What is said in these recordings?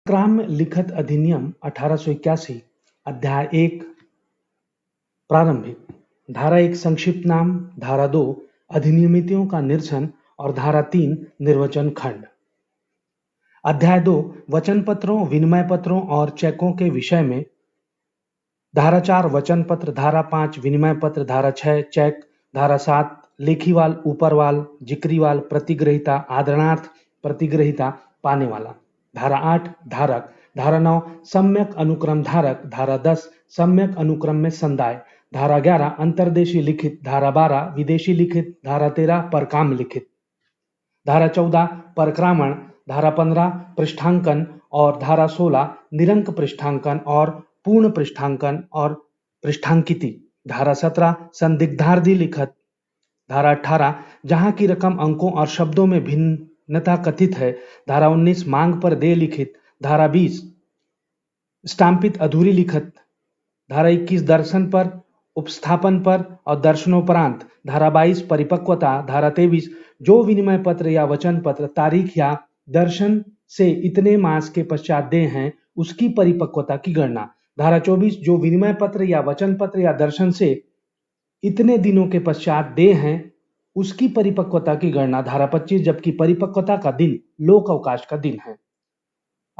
ग्राम्य लिखित अधिनियम 1881 अध्याय 1 प्रारंभिक। धारा 1 संक्षिप्त नाम, धारा 2 अधिनियमितियों का निरसन और धारा 3 निर्वचन खंड। अध्याय 2 वचन पत्रों, विनिमय पत्रों और चेकों के विषय में। धारा 4 वचन पत्र, धारा 5 विनिमय पत्र, धारा 6 चेक, धारा 7 लेखीवाल, ऊपरवाल, जिक्रीवाल, प्रतिग्रहिता, आदरणार्थ, प्रतिग्रहिता, पाने वाला। धारा 8 धारक, धारा 9 सम्यक अनुक्रम धारक, धारा 10 सम्यक अनुक्रम में संदाय, धारा 11 अंतर्देशीय लिखित, धारा 12 विदेशी लिखित, धारा 13 परकाम लिखित, धारा 14 परक्रामण, धारा 15 पृष्ठांकन और धारा 16 निरंक पृष्ठांकन और पूर्ण पृष्ठांकन और पृष्ठांकिति, धारा 17 संदिग्धार्थी लिखत, धारा 18 जहां की रकम अंकों और शब्दों में भिन्नता कथित है, धारा 19 मांग पर दे लिखित, धारा 20 स्टाम्पित अधूरी लिखत, धारा 21 दर्शन पर, उपस्थापन पर और दर्शनोपरांत, धारा 22 परिपक्वता, धारा 23 जो विनिमय पत्र या वचन पत्र तारीख या दर्शन से इतने मास के पश्चात दे हैं उसकी परिपक्वता की गणना, धारा 24 जो विनिमय पत्र या वचन पत्र या दर्शन से इतने दिनों के पश्चात दे हैं उसकी परिपक्वता की गणना, धारा 25 जबकि परिपक्वता का दिन लोक अवकाश का दिन है।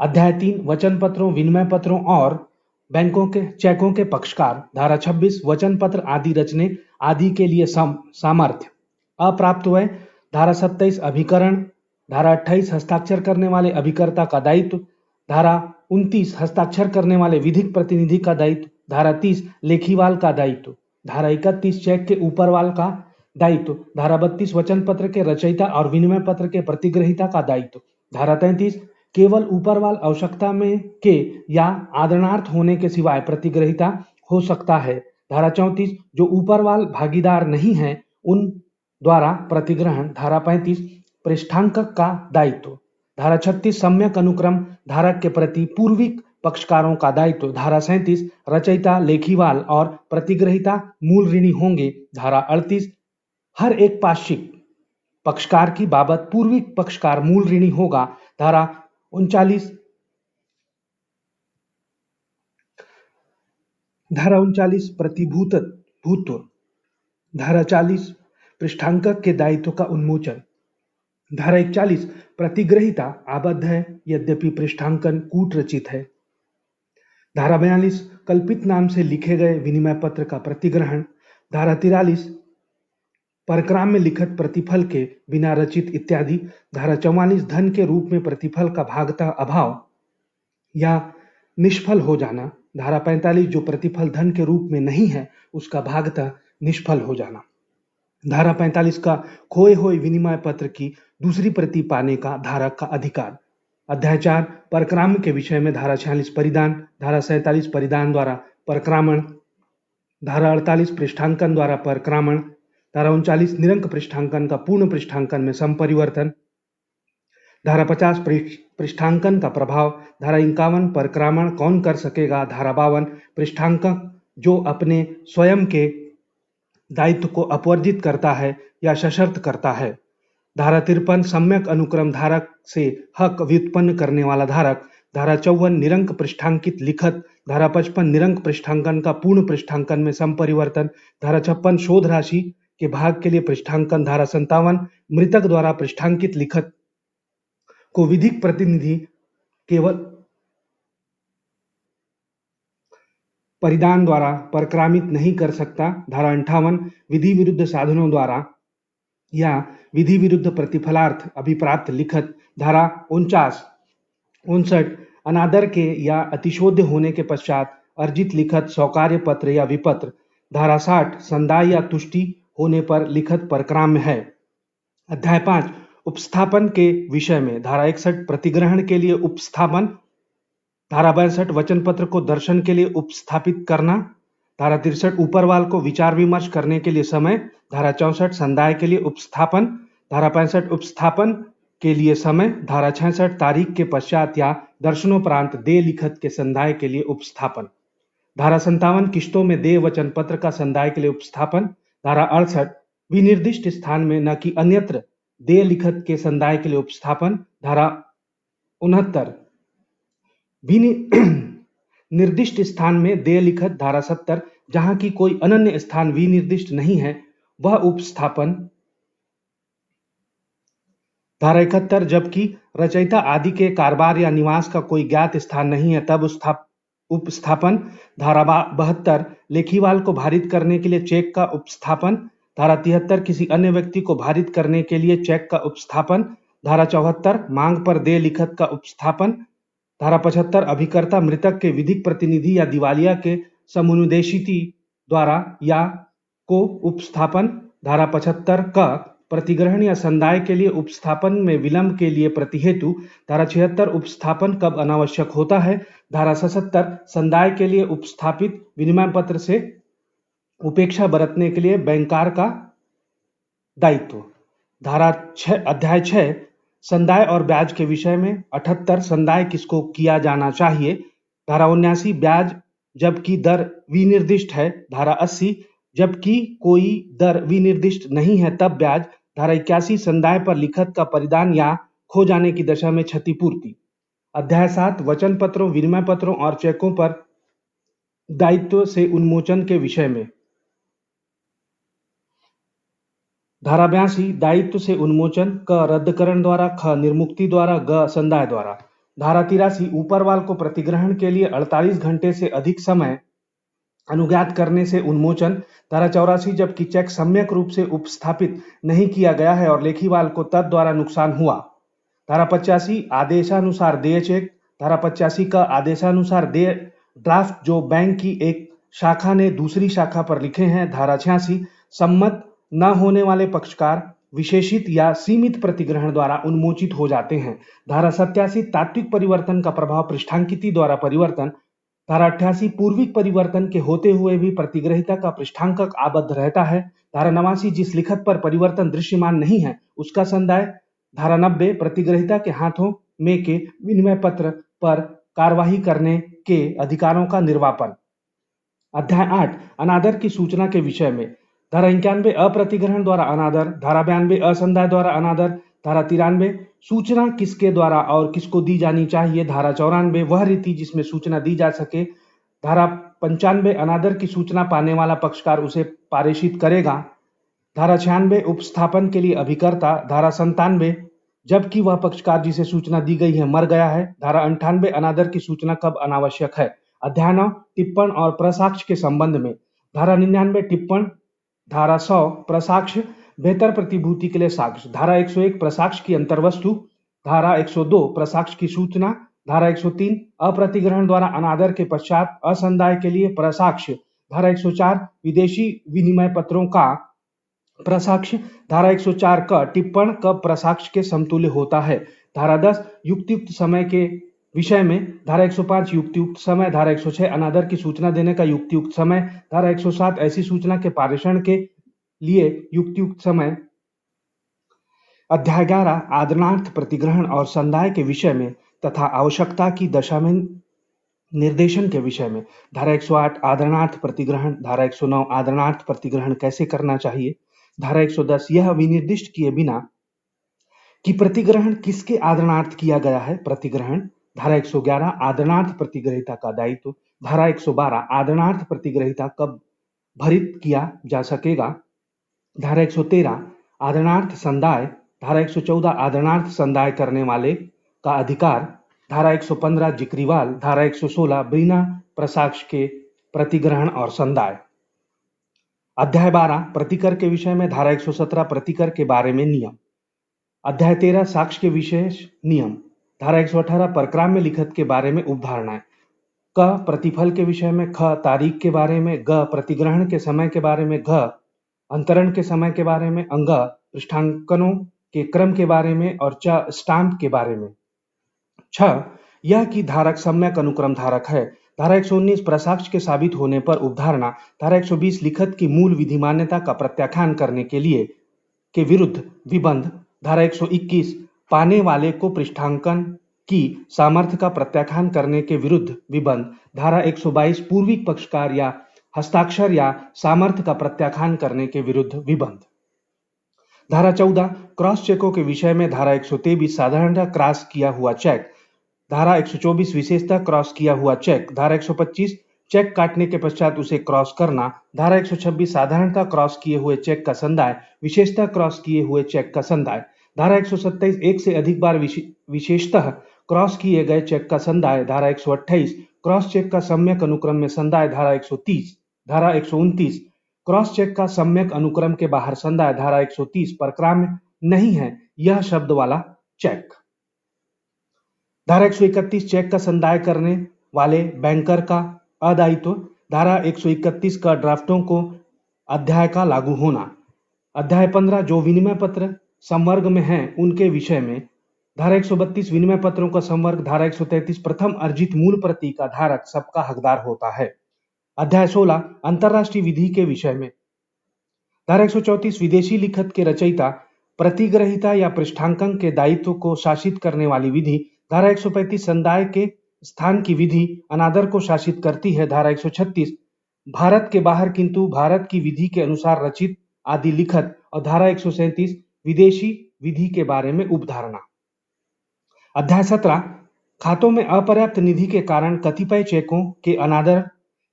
अध्याय 3 वचन पत्रों, विनिमय पत्रों और बैंकों के चेकों के पक्षकार, धारा 26 वचन पत्र आदि रचने आदि के लिए सामर्थ्य अप्राप्त हुए, धारा 27 अभिकरण, धारा 28 हस्ताक्षर करने वाले अभिकर्ता का दायित्व, धारा 29 हस्ताक्षर करने वाले विधिक प्रतिनिधि का दायित्व, धारा 30 लेखीवाल का दायित्व, धारा 31 चेक के ऊपरवाल का दायित्व, धारा 32 वचन पत्र के रचयिता और विनिमय पत्र के प्रतिग्रहिता का दायित्व, धारा 33 केवल ऊपरवाल आवश्यकता में के या आदरणार्थ होने के सिवाय प्रतिग्रहिता हो सकता है, धारा 34 जो ऊपरवाल भागीदार नहीं है उन द्वारा प्रतिग्रहण, धारा 35 पृष्ठांकक का दायित्व, धारा 36 सम्यक अनुक्रम धारक के प्रति पूर्विक पक्षकारों का दायित्व, धारा 37 रचयिता, लेखीवाल और प्रतिग्रहिता मूल ऋणी होंगे, धारा 38 हर एक पार्श्विक पक्षकार की बाबत पूर्विक पक्षकार मूल ऋणी होगा, धारा 39 प्रतिभूतत्व, धारा 40 पृष्ठांकक के दायित्व का उन्मोचन, धारा 41 प्रतिग्रहिता आबद्ध है यद्यपि पृष्ठांकन कूट रचित है, धारा 42 कल्पित नाम से लिखे गए विनिमय पत्र का प्रतिग्रहण, धारा 43 परक्राम में लिखित प्रतिफल के बिना रचित इत्यादि, धारा 44 धन के रूप में प्रतिफल का भागता अभाव या निष्फल हो जाना, धारा 45 जो प्रतिफल धन के रूप में नहीं है उसका भागता निष्फल हो जाना, धारा 45 का खोए हुए विनिमय पत्र की दूसरी प्रति पाने का धारक का अधिकार। अध्याय 4 परक्राम के विषय में, धारा 46 परिदान, धारा 47 परिदान द्वारा परक्रामण, धारा 48 पृष्ठांकन द्वारा परक्रामण, धारा 39 निरंक पृष्ठांकन का पूर्ण पृष्ठांकन में संपरिवर्तन, धारा 50 पृष्ठांकन का प्रभाव, धारा 51 परक्रामण कौन कर सकेगा, धारा 52 पृष्ठांकन जो अपने स्वयं के दायित्व को अपवर्जित करता है या सशर्त करता है, धारा 53 सम्यक अनुक्रम धारक से हक व्युत्पन्न करने वाला धारक, धारा 54 निरंक पृष्ठांकित लिखत, धारा 55 निरंक पृष्ठांकन का पूर्ण पृष्ठांकन में संपरिवर्तन, धारा 56 शोध राशि के भाग के लिए पृष्ठांकन, धारा 57 मृतक द्वारा पृष्ठांकित लिखत को विधिक प्रतिनिधि केवल परिदान द्वारा परक्रामित नहीं कर सकता, धारा 58 विधि विरुद्ध साधनों द्वारा या विधि विरुद्ध प्रतिफलार्थ अभिप्राप्त लिखत, धारा 59 अनादर के या अतिशोध्य होने के पश्चात अर्जित लिखत स्वकार्य पत्र या विपत्र, धारा 60 संदाय या तुष्टि होने पर लिखत परक्राम्य है। अध्याय 5 उपस्थापन के विषय में, धारा 61 प्रतिग्रहण के लिए उपस्थापन, धारा 62 वचन पत्र को दर्शन के लिए उपस्थापित करना, धारा 63 ऊपरवाल को विचार विमर्श करने के लिए समय, धारा 64 संदाय के लिए उपस्थापन, धारा 65 उपस्थापन के लिए समय, धारा 66 तारीख के पश्चात या दर्शनोपरांत दे लिखत के संदाय के लिए उपस्थापन, धारा 57 किश्तों में दे वचन पत्र का संदाय के लिए उपस्थापन, धारा 68 विनिर्दिष्ट स्थान में न कि अन्यत्र दे लिखत के संदाय के लिए उपस्थापन, धारा 69 निर्दिष्ट स्थान में देय लिखत धारा 70, जहां की कोई अनन्य स्थान विनिर्दिष्ट नहीं है, वह उपस्थापन धारा 71, जबकि रचयिता आदि के कारोबार या निवास का कोई ज्ञात स्थान नहीं है, तब उपस्थापन धारा 72, लेखीवाल को भारित करने के लिए चेक का उपस्थापन धारा 73, किसी अन्य व्यक्ति को भारित करने के लिए चेक का उपस्थापन धारा 74, मांग पर देय लिखत का उपस्थापन धारा 75, अभिकर्ता मृतक के विधिक प्रतिनिधि या दिवालिया के समुपदेशिति द्वारा या को उपस्थापन धारा 75 का प्रतिग्रहण या संदाय के लिए उपस्थापन में विलंब के लिए प्रतिहेतु धारा 76, उपस्थापन कब अनावश्यक होता है धारा 77, संदाय के लिए उपस्थापित विनिमय पत्र से उपेक्षा बरतने के लिए बैंकर का दायित्व धारा 6 अध्याय 6 संदाय और ब्याज के विषय में 78, संदाय किसको किया जाना चाहिए धारा 79, ब्याज जबकि दर विनिर्दिष्ट है धारा 80, जबकि कोई दर विनिर्दिष्ट नहीं है तब ब्याज धारा 81, संदाय पर लिखत का परिदान या खो जाने की दशा में क्षतिपूर्ति अध्याय 7 वचन पत्रों विनिमय पत्रों और चेकों पर दायित्व से उन्मोचन के विषय में धारा 82 दायित्व से उन्मोचन क रद्दकरण द्वारा, ख निर्मुक्ति द्वारा, ग संदाय द्वारा। धारा 83 ऊपरवाल को प्रतिग्रहण के लिए 48 घंटे से अधिक समय अनुज्ञात करने से उन्मोचन। धारा 84 जबकि चेक सम्यक रूप से उपस्थापित नहीं किया गया है और लेखीवाल को तद द्वारा नुकसान हुआ। धारा 85 आदेशानुसार देय चेक। धारा 85 का आदेशानुसार देय ड्राफ्ट जो बैंक की एक शाखा ने दूसरी शाखा पर लिखे हैं। धारा 86 सम्मत न होने वाले पक्षकार विशेषित या सीमित प्रतिग्रहण द्वारा उन्मोचित हो जाते हैं। धारा 87 तात्विक परिवर्तन का प्रभाव पृष्ठांकित द्वारा परिवर्तन। धारा 88 पूर्विक परिवर्तन के होते हुए भी प्रतिग्रहिता का पृष्ठांकक आबद्ध रहता है। धारा 89 जिस लिखत पर परिवर्तन दृश्यमान नहीं है उसका संदाय। धारा 90 प्रतिग्रहिता के हाथों में के विनिमय पत्र पर कार्यवाही करने के अधिकारों का निर्वापन। अध्याय 8 अनादर की सूचना के विषय में। धारा 91 अप्रतिग्रहण द्वारा अनादर। धारा 92 असंदाय द्वारा अनादर। धारा 93 सूचना किसके द्वारा और किसको दी जानी चाहिए। धारा 94 वह रीति जिसमें सूचना दी जा सके। धारा 95 अनादर की सूचना पाने वाला पक्षकार उसे पारेषित करेगा। धारा 96 उपस्थापन के लिए अभिकर्ता। धारा 97 जबकि वह पक्षकार जिसे सूचना दी गई है मर गया है। धारा 98 अनादर की सूचना कब अनावश्यक है। अध्याय 9 टिप्पण और प्रसाक्ष्य के संबंध में। धारा 99 टिप्पण। धारा 100 प्रसाक्ष्य बेहतर प्रतिभूति के लिए साक्ष्य। धारा 101 प्रसाक्ष्य की अंतर्वस्तु। धारा 102 प्रसाक्ष्य की सूचना। धारा 103 अप्रतिग्रहण द्वारा अनादर के पश्चात असंदाय के लिए प्रसाक्ष्य। धारा 104 विदेशी विनिमय पत्रों का प्रसाक्ष्य। धारा 104 का टिप्पण कब प्रसाक्ष्य के समतुल्य होता है। धारा 10 युक्तियुक्त समय के विषय में। धारा 105 युक्तियुक्त समय। धारा 106 अनादर की सूचना देने का युक्तियुक्त समय। धारा 107 ऐसी सूचना के पारेषण के लिए युक्तियुक्त समय। अध्याय 11 आदरणार्थ प्रतिग्रहण और संदाय के विषय में तथा आवश्यकता की दशा में निर्देशन के विषय में। धारा 108 आदरणार्थ प्रतिग्रहण। धारा 109 आदरणार्थ प्रतिग्रहण कैसे करना चाहिए। धारा 110 यह विनिर्दिष्ट किए बिना कि प्रतिग्रहण किसके आदरणार्थ किया गया है प्रतिग्रहण। धारा 111 आदरणार्थ प्रतिग्रहिता का दायित्व। धारा 112 आदरणार्थ प्रतिग्रहिता कब भरित किया जा सकेगा। धारा 113 आदरणार्थ संदाय। धारा 114 आदरणार्थ संदाय करने वाले का अधिकार। धारा 115 जिक्रीवाल। धारा 116 बिना प्रसाक्ष्य के प्रतिग्रहण और संदाय। अध्याय 12 प्रतिकर के विषय में। धारा 117 प्रतिकर के बारे में नियम। अध्याय 13 साक्ष्य के विशेष नियम। धारा 118 परक्राम्य लिखत के बारे में उपधारणाएं। क प्रतिफल के विषय में। ख तारीख के बारे में। ग प्रतिग्रहण के समय के बारे में। घ अंतरण के समय के बारे में। अंग पृष्ठांकनों के क्रम के बारे में और च स्टाम्प के बारे में। छ यह कि धारक सम्यक अनुक्रम धारक है। धारा 119 प्रसाक्ष्य के साबित होने पर उपधारणा। धारा 120 लिखत की मूल विधि मान्यता का प्रत्याख्यान करने के लिए के विरुद्ध विबंध। धारा 121 पाने वाले को पृष्ठांकन की सामर्थ्य का प्रत्याख्यान करने के विरुद्ध विबंध। धारा 122 पूर्विक पक्षकार या हस्ताक्षर या सामर्थ्य का प्रत्याख्यान करने के विरुद्ध विबंध। धारा 14 क्रॉस चेकों के विषय में। धारा 123 साधारणतः क्रॉस किया हुआ चेक धारा 124 विशेषतः क्रॉस किया हुआ चेक। धारा 125 चेक काटने के पश्चात उसे क्रॉस करना। धारा 126 साधारणतः क्रॉस किए हुए चेक का संदाय, विशेषतः क्रॉस किए हुए चेक का संदाय। धारा 127 एक से अधिक बार विशेषतः क्रॉस किए गए चेक का संदाय। धारा 128 क्रॉस चेक का सम्यक अनुक्रम में संदाय। धारा 130 धारा 129 क्रॉस चेक का सम्यक अनुक्रम के बाहर संदाय। धारा 130 परक्राम्य नहीं है यह शब्द वाला चेक। धारा 131 चेक का संदाय करने वाले बैंकर का अदायित्व। धारा 131 का ड्राफ्टों को अध्याय का लागू होना। अध्याय 15 जो विनिमय पत्र संवर्ग में हैं उनके विषय में। धारा 132 विनिमय पत्रों का संवर्ग। धारा 133 प्रथम अर्जित मूल प्रति का धारक सबका हकदार होता है। अध्याय 16 अंतरराष्ट्रीय विधि के विषय में। धारा 134 विदेशी लिखत के रचयिता प्रतिग्रहिता या पृष्ठांकन के दायित्व को शासित करने वाली विधि। धारा 135 संदाय के स्थान की विधि अनादर को शासित करती है। धारा 136 भारत के बाहर किंतु भारत की विधि के अनुसार रचित आदि लिखत। और धारा 137 विदेशी विधि के बारे में उपधारणा। अध्याय 17 खातों में अपर्याप्त निधि के कारण कतिपय चेकों के अनादर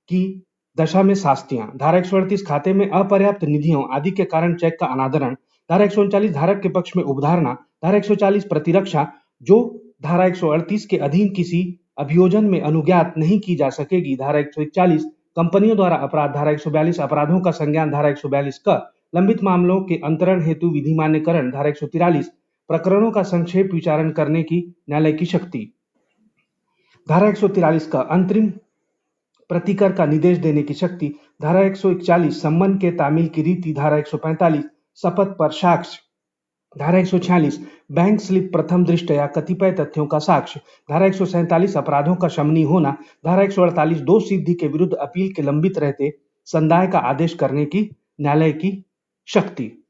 की दशा में शास्तियां। धारा 138 खाते में अपर्याप्त निधियों आदि के कारण चेक का अनादरण। धारा 139 धारक के पक्ष में उपधारणा। धारा 140 प्रतिरक्षा जो धारा 138 के अधीन किसी अभियोजन में अनुज्ञात नहीं की जा सकेगी। धारा 141 कंपनियों द्वारा अपराध। धारा 142 अपराधों का संज्ञान। धारा 142 क लंबित मामलों के अंतरण हेतु विधि मान्यकरण। धारा 143 प्रकरणों का संक्षेप विचारण करने की न्यायालय की शक्ति। धारा 143 का अंतरिम प्रतिकर का निर्देश देने की शक्ति। धारा 141 सम्मन के तामील की रीति। धारा 145 शपथ पर साक्ष्य। धारा 146 बैंक स्लिप प्रथम दृष्टया कतिपय तथ्यों का साक्ष्य। धारा 147 अपराधों का शमनी होना। धारा 148 दोष सिद्धि के विरुद्ध अपील के लंबित रहते संदाय का आदेश करने की न्यायालय की शक्ति।